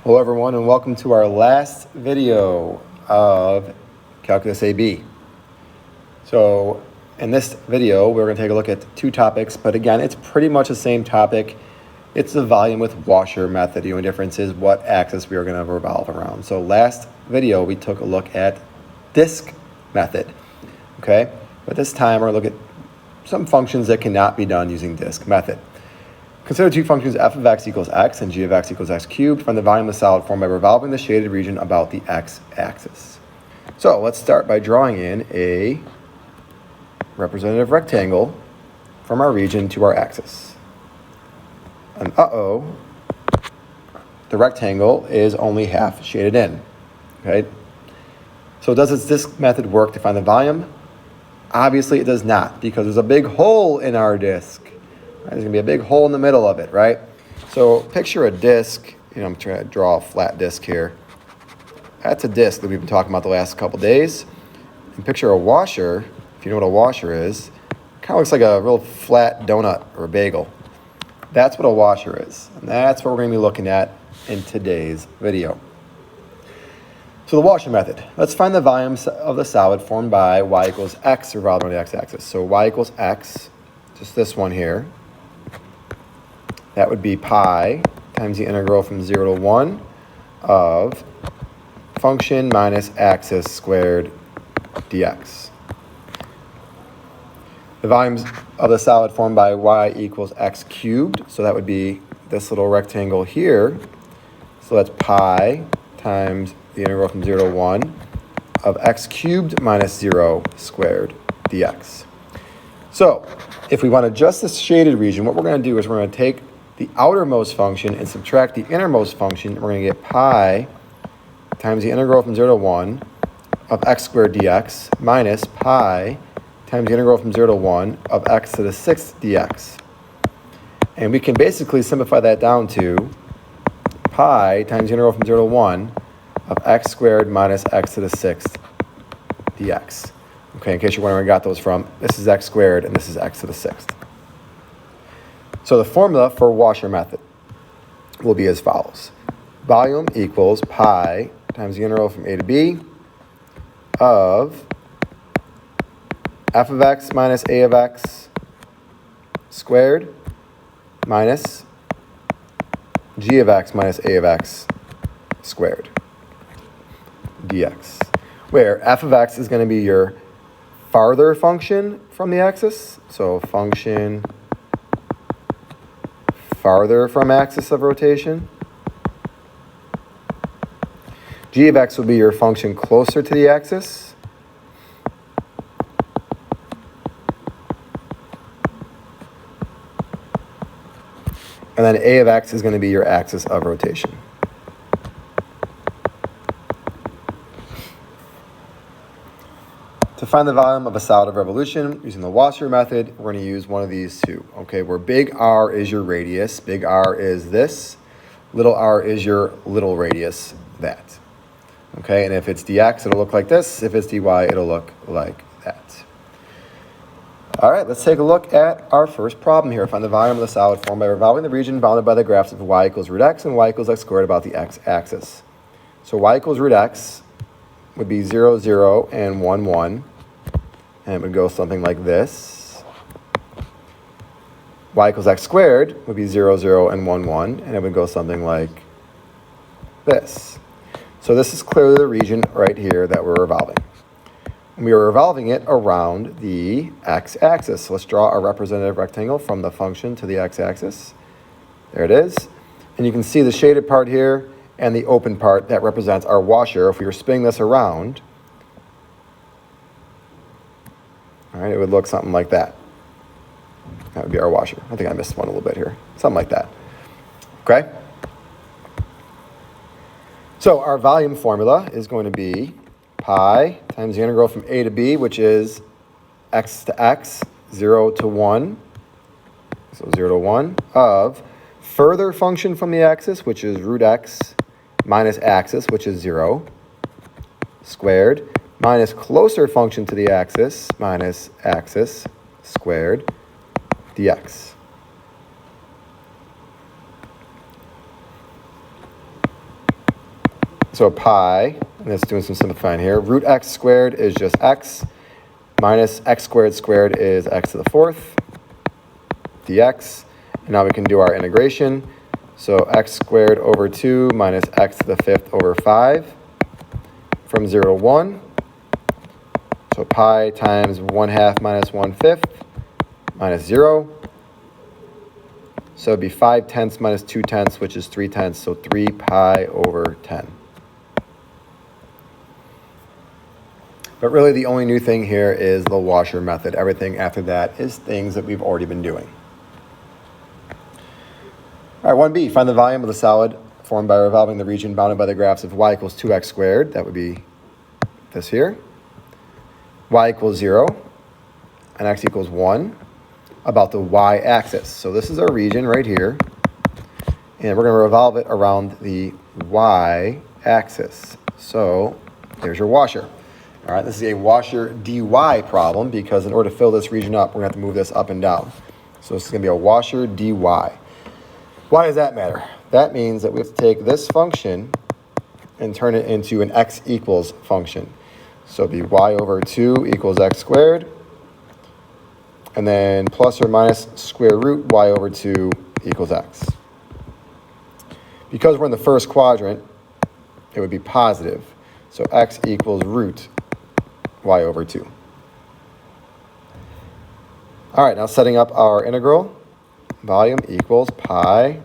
Hello everyone, and welcome to our last video of Calculus AB. So in this video we're going to take a look at two topics, but again it's pretty much the same topic. It's the volume with washer method. The only difference is what axis we are going to revolve around. So last video we took a look at disk method, okay? But this time we're going to look at some functions that cannot be done using disk method. Consider two functions f of x equals x and g of x equals x cubed. Find the volume of the solid form by revolving the shaded region about the x-axis. So let's start by drawing in a representative rectangle from our region to our axis. And the rectangle is only half shaded in. Okay? So does this disk method work to find the volume? Obviously it does not, because there's a big hole in our disk. Right, there's going to be a big hole in the middle of it, right? So picture a disk. I'm trying to draw a flat disk here. That's a disk that we've been talking about the last couple days. And picture a washer. If you know what a washer is, kind of looks like a real flat donut or a bagel. That's what a washer is. And that's what we're going to be looking at in today's video. So the washer method. Let's find the volume of the solid formed by y equals x revolving around the x-axis. So y equals x, just this one here. That would be pi times the integral from 0 to 1 of function minus axis squared dx. The volumes of the solid formed by y equals x cubed. So that would be this little rectangle here. So that's pi times the integral from 0 to 1 of x cubed minus 0 squared dx. So if we want to adjust this shaded region, what we're going to do is we're going to take the outermost function and subtract the innermost function. We're going to get pi times the integral from 0 to 1 of x squared dx minus pi times the integral from 0 to 1 of x to the 6th dx. And we can basically simplify that down to pi times the integral from 0 to 1 of x squared minus x to the 6th dx. Okay, in case you're wondering where I got those from, this is x squared and this is x to the 6th. So the formula for washer method will be as follows. Volume equals pi times the integral from a to b of f of x minus a of x squared minus g of x minus a of x squared dx, where f of x is going to be your farther function from the axis, so function farther from axis of rotation. G of x will be your function closer to the axis. And then a of x is going to be your axis of rotation. To find the volume of a solid of revolution using the washer method, we're going to use one of these two. Okay, where big R is your radius, big R is this, little r is your little radius, that. Okay, and if it's dx, it'll look like this. If it's dy, it'll look like that. All right, let's take a look at our first problem here. Find the volume of the solid formed by revolving the region bounded by the graphs of y equals root x and y equals x squared about the x-axis. So y equals root x would be 0, 0, and 1, 1. And it would go something like this. Y equals x squared would be 0, 0, and 1, 1. And it would go something like this. So this is clearly the region right here that we're revolving. And we are revolving it around the x-axis. So let's draw a representative rectangle from the function to the x-axis. There it is. And you can see the shaded part here and the open part that represents our washer. If we were spinning this around, all right, it would look something like that. That would be our washer. I think I missed one a little bit here. Something like that. Okay? So our volume formula is going to be pi times the integral from a to b, which is x to x, 0 to 1. So 0 to 1 of further function from the axis, which is root x, minus axis, which is 0, squared, minus closer function to the axis, minus axis squared dx. So pi, and let's do some simplifying here. Root x squared is just x, minus x squared squared is x to the fourth, dx. And now we can do our integration. So x squared over 2 minus x to the fifth over 5 from 0 to 1. So pi times 1/2 minus 1/5 minus 0. So it'd be 5/10 minus 2/10, which is 3/10. So 3 pi over 10. But really the only new thing here is the washer method. Everything after that is things that we've already been doing. All right, 1b, find the volume of the solid formed by revolving the region bounded by the graphs of y equals 2x squared. That would be this here. Y equals 0 and x equals 1 about the y-axis. So this is our region right here. And we're going to revolve it around the y-axis. So there's your washer. All right, this is a washer dy problem because in order to fill this region up, we're going to have to move this up and down. So this is going to be a washer dy. Why does that matter? That means that we have to take this function and turn it into an x equals function. So it'd be y over 2 equals x squared, and then plus or minus square root y over 2 equals x. Because we're in the first quadrant, it would be positive. So x equals root y over 2. All right, now setting up our integral. Volume equals pi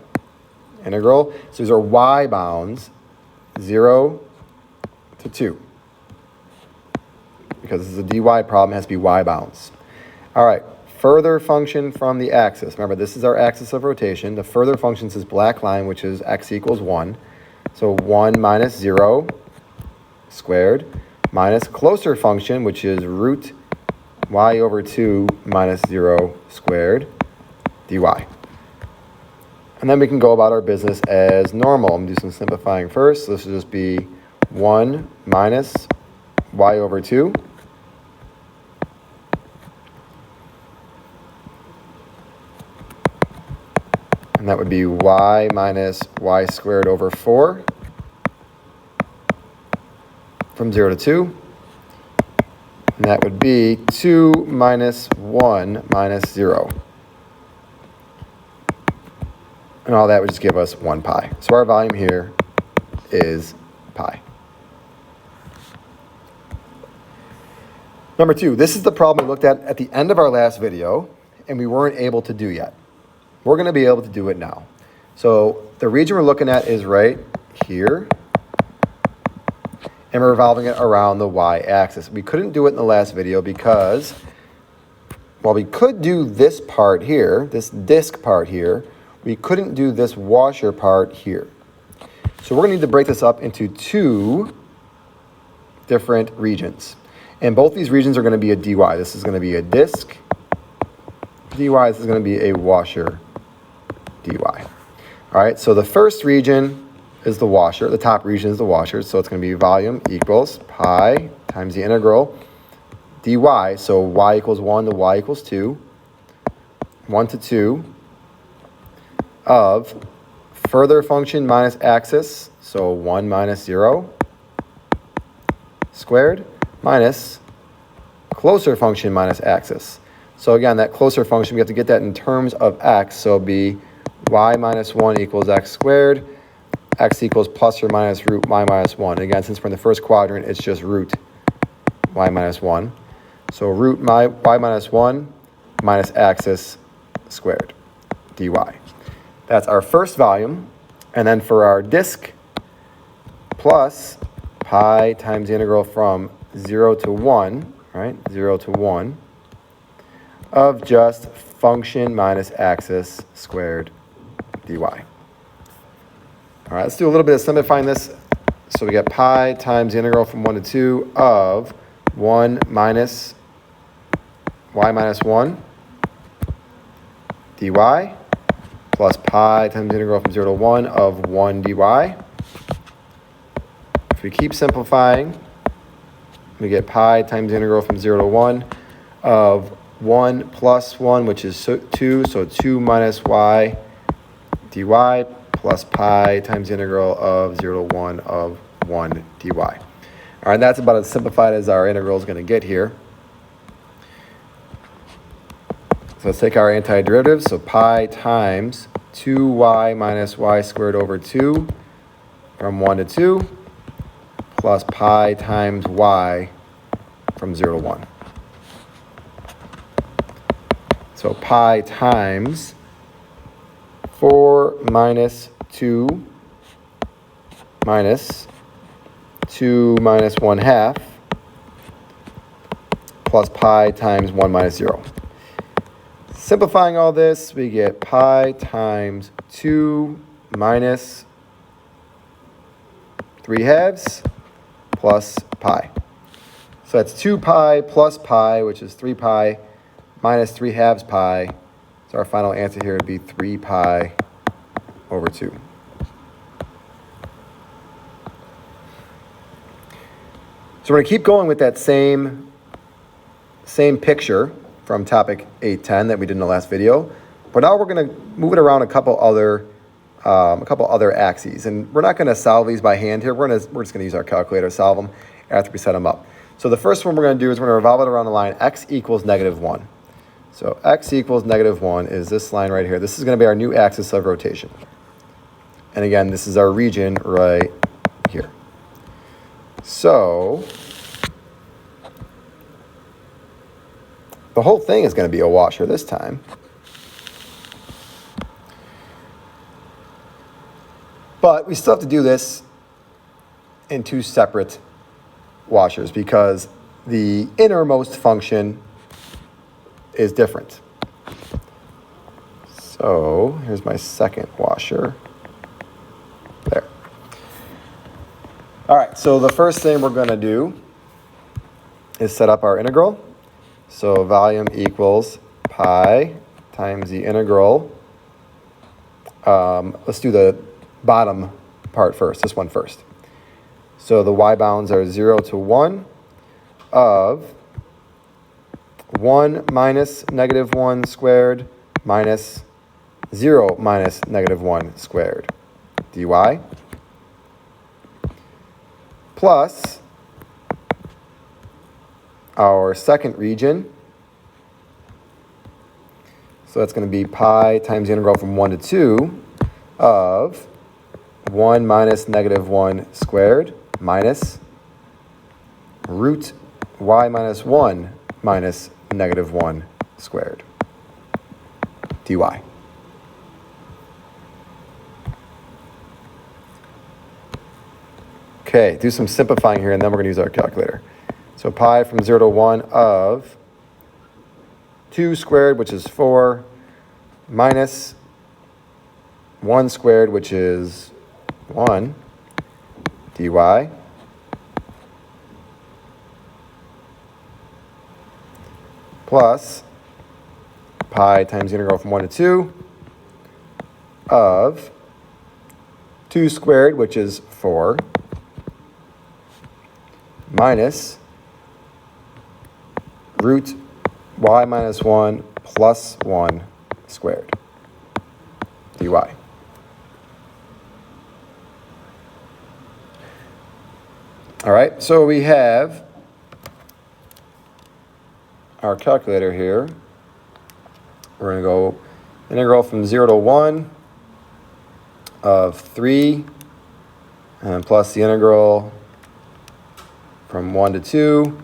integral. So these are y bounds, 0 to 2. Because this is a dy problem, it has to be y bounds. All right, further function from the axis. Remember, this is our axis of rotation. The further function is this black line, which is x equals 1. So 1 minus 0 squared minus closer function, which is root y over 2 minus 0 squared dy. And then we can go about our business as normal. I'm going to do some simplifying first. So this will just be 1 minus y over 2. And that would be y minus y squared over 4 from 0 to 2. And that would be 2 minus 1 minus 0. And all that would just give us 1 pi. So our volume here is pi. Number 2, this is the problem we looked at the end of our last video, and we weren't able to do yet. We're going to be able to do it now. So the region we're looking at is right here, and we're revolving it around the y-axis. We couldn't do it in the last video because, while we could do this part here, this disk part here, we couldn't do this washer part here. So we're going to need to break this up into 2 different regions. And both these regions are going to be a dy. This is going to be a disk dy. This is going to be a washer dy. All right, so the first region is the washer. The top region is the washer. So it's going to be volume equals pi times the integral dy. So y equals 1 to y equals 2. 1 to 2. Of further function minus axis, so 1 minus 0 squared, minus closer function minus axis. So again, that closer function, we have to get that in terms of x, so it'll be y minus 1 equals x squared, x equals plus or minus root y minus 1. And again, since we're in the first quadrant, it's just root y minus 1. So root y minus 1 minus axis squared dy. That's our first volume. And then for our disk, plus pi times the integral from 0 to 1, right? 0 to 1 of just function minus axis squared dy. All right, let's do a little bit of simplifying this. So we get pi times the integral from 1 to 2 of 1 minus y minus 1 dy plus pi times the integral from 0 to 1 of 1 dy. If we keep simplifying, we get pi times the integral from 0 to 1 of 1 plus 1, which is 2, so 2 minus y dy plus pi times the integral of 0 to 1 of 1 dy. All right, that's about as simplified as our integral is going to get here. So let's take our antiderivative. So pi times 2y minus y squared over 2 from 1 to 2 plus pi times y from 0 to 1. So pi times 4 minus 2 minus 2 minus 1/2 plus pi times 1 minus 0. Simplifying all this, we get pi times 2 minus 3/2 plus pi. So that's 2 pi plus pi, which is 3 pi minus 3/2 pi. So our final answer here would be 3 pi over 2. So we're going to keep going with that same picture from topic 810 that we did in the last video. But now we're going to move it around a couple other axes. And we're not going to solve these by hand here. We're just going to use our calculator to solve them after we set them up. So the first one we're going to do is we're going to revolve it around the line x equals -1. So x equals -1 is this line right here. This is going to be our new axis of rotation. And again, this is our region right here. So the whole thing is going to be a washer this time. But we still have to do this in two separate washers because the innermost function is different. So here's my second washer. There. All right, so the first thing we're going to do is set up our integral. So volume equals pi times the integral. Let's do the bottom part first, this one first. So the y bounds are 0 to 1 of 1 minus -1 squared minus 0 minus -1 squared dy plus our second region. So that's going to be pi times the integral from 1 to 2 of 1 minus -1 squared minus root y minus 1 minus -1 squared dy. Okay, do some simplifying here, and then we're going to use our calculator. So pi from 0 to 1 of 2 squared, which is 4, minus 1 squared, which is 1, dy, plus pi times the integral from 1 to 2 of 2 squared, which is 4, minus root y minus 1 plus 1 squared dy. All right, so we have our calculator here. We're going to go integral from 0 to 1 of 3 and plus the integral from 1 to 2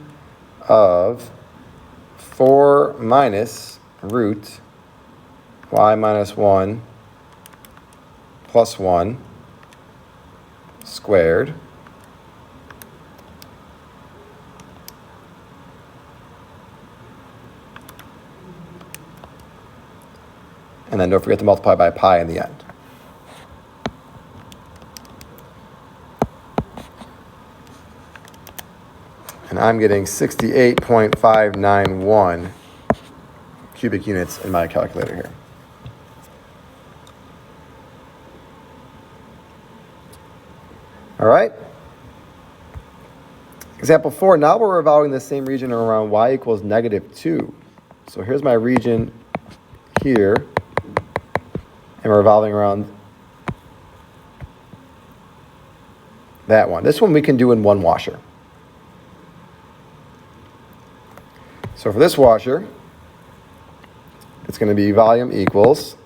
of 4 minus root y minus 1 plus 1 squared and then don't forget to multiply by pi in the end. And I'm getting 68.591 cubic units in my calculator here. All right. Example 4, now we're revolving the same region around y equals -2. So here's my region here, and we're revolving around that one. This one we can do in one washer. So for this washer, it's going to be volume equals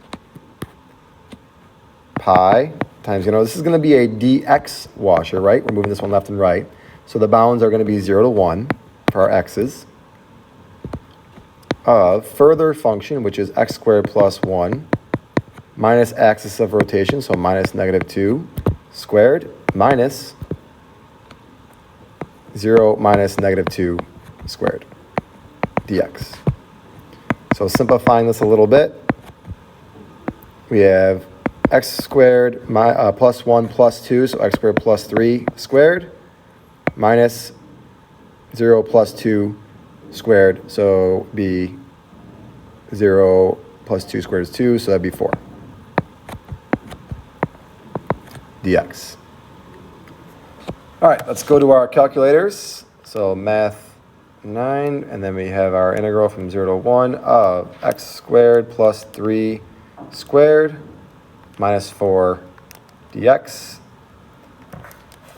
pi times, this is going to be a dx washer, right? We're moving this one left and right. So the bounds are going to be 0 to 1 for our x's, of further function, which is x squared plus 1, minus axis of rotation, so minus negative 2 squared, minus 0 minus negative 2 squared, dx. So simplifying this a little bit, we have x squared plus 1 plus 2, so x squared plus 3 squared, minus 0 plus 2 squared, so be 0 plus 2 squared is 2, so that'd be 4 dx. All right, let's go to our calculators. So math 9, and then we have our integral from 0 to 1 of x squared plus 3 squared minus 4 dx.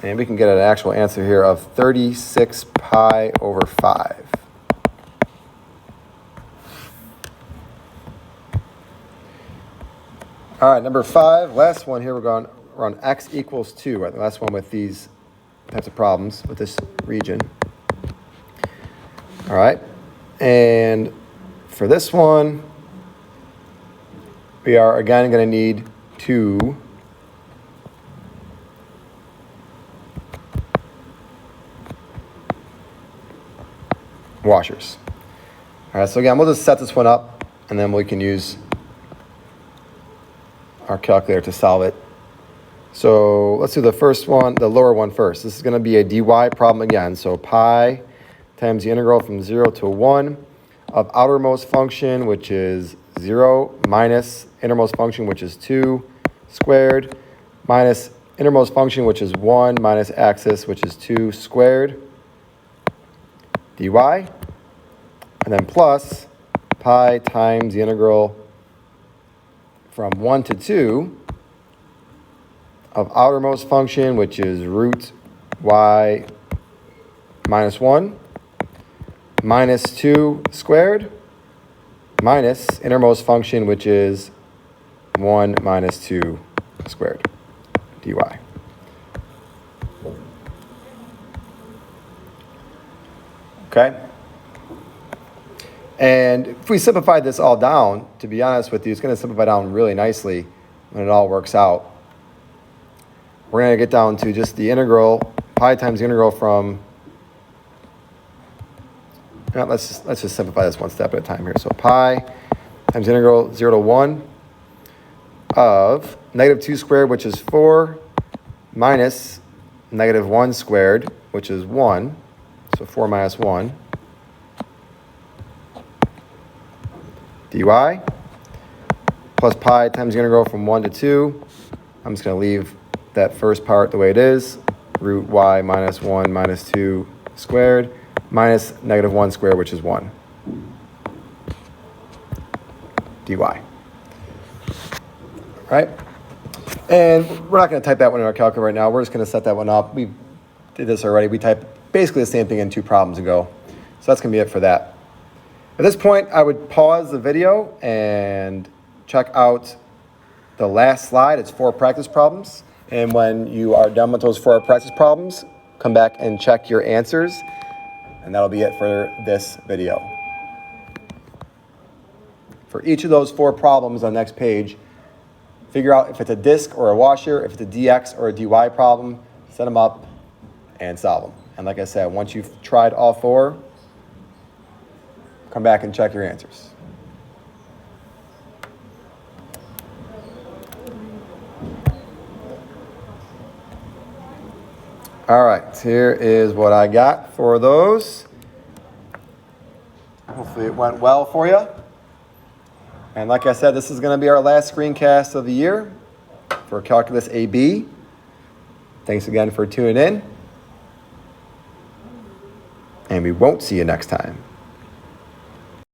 And we can get an actual answer here of 36 pi over 5. All right, number 5, last one here, we're on x equals 2, right? The last one with these types of problems with this region. All right, and for this one, we are again going to need 2 washers. All right, so again, we'll just set this one up, and then we can use our calculator to solve it. So let's do the first one, the lower one first. This is going to be a dy problem again. So pi times the integral from 0 to 1 of outermost function, which is 0, minus innermost function, which is 2 squared, minus innermost function, which is 1, minus axis, which is 2 squared, dy, and then plus pi times the integral from 1 to 2 of outermost function, which is root y minus 1, minus 2 squared, minus innermost function, which is 1 minus 2 squared, dy. Okay? And if we simplify this all down, to be honest with you, it's going to simplify down really nicely when it all works out. We're going to get down to just the integral, pi times the integral from, let's just simplify this one step at a time here. So pi times the integral 0 to 1 of negative 2 squared, which is 4, minus negative 1 squared, which is 1. So 4 minus 1. dy plus pi times the integral from 1 to 2. I'm just going to leave that first part the way it is. Root y minus 1 minus 2 squared minus negative 1 squared, which is 1. dy. Right? And we're not going to type that one in our calculator right now. We're just going to set that one up. We did this already. We typed basically the same thing in 2 problems ago. So that's going to be it for that. At this point, I would pause the video and check out the last slide. It's 4 practice problems. And when you are done with those 4 practice problems, come back and check your answers. And that'll be it for this video. For each of those 4 problems on the next page, figure out if it's a disk or a washer, if it's a dx or a dy problem, set them up and solve them. And like I said, once you've tried all 4, come back and check your answers. All right, here is what I got for those. Hopefully it went well for you. And like I said, this is going to be our last screencast of the year for Calculus AB. Thanks again for tuning in. And we won't see you next time.